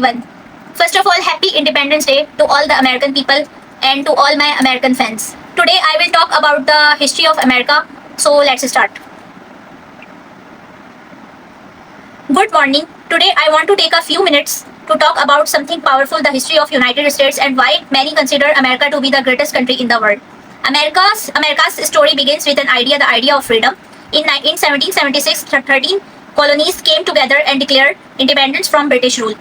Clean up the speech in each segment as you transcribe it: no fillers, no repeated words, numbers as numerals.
everyone. First of all, happy Independence Day to all the American people and to all my American fans. Today I will talk about the history of America. So let's start. Good morning. Today I want to take a few minutes to talk about something powerful, the history of United States and why many consider America to be the greatest country in the world. America's story begins with the idea of freedom. In 1776, 13 colonies came together and declared independence from British rule.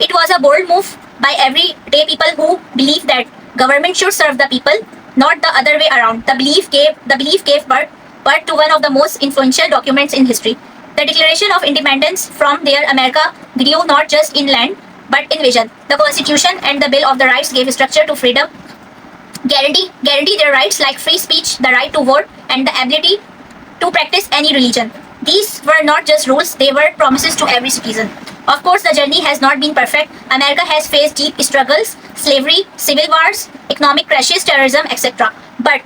It was a bold move by everyday people who believed that government should serve the people, not the other way around. The belief gave birth to one of the most influential documents in history. The Declaration of Independence. From there, America grew not just in land but in vision. The Constitution and the Bill of the Rights gave structure to freedom, guarantee their rights like free speech, the right to vote, and the ability to practice any religion. These were not just rules, they were promises to every citizen. Of course, the journey has not been perfect. America has faced deep struggles, slavery, civil wars, economic crashes, terrorism, etc. But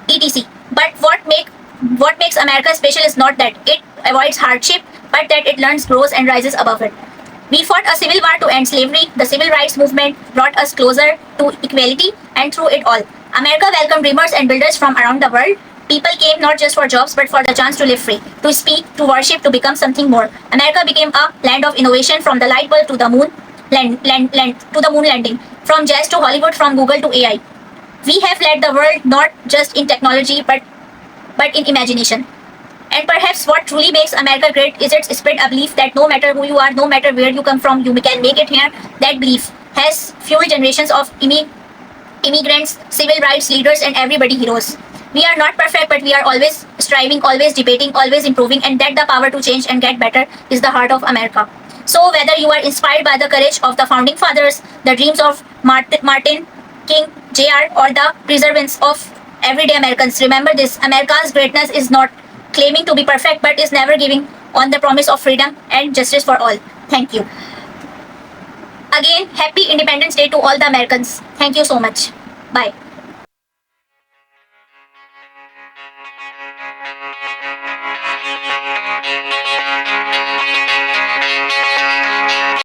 etc. But what makes America special is not that it avoids hardship, but that it learns, grows, and rises above it. We fought a civil war to end slavery. The civil rights movement brought us closer to equality, and through it all, America welcomed dreamers and builders from around the world. People came not just for jobs but for the chance to live free, to speak, to worship, to become something more. America became a land of innovation, from the light bulb to the moon landing, from jazz to Hollywood, from Google to AI. We have led the world not just in technology but in imagination. And perhaps what truly makes America great is its spirit, a belief that no matter who you are, no matter where you come from, you can make it here. That belief has fueled generations of immigrants, civil rights leaders, and everybody heroes. We are not perfect, but we are always striving, always debating, always improving, and that the power to change and get better is the heart of America. So whether you are inspired by the courage of the founding fathers, the dreams of Martin King Jr., or the perseverance of everyday Americans, remember this: America's greatness is not claiming to be perfect, but is never giving on the promise of freedom and justice for all. Thank you. Again, happy Independence Day to all the Americans. Thank you so much. Bye.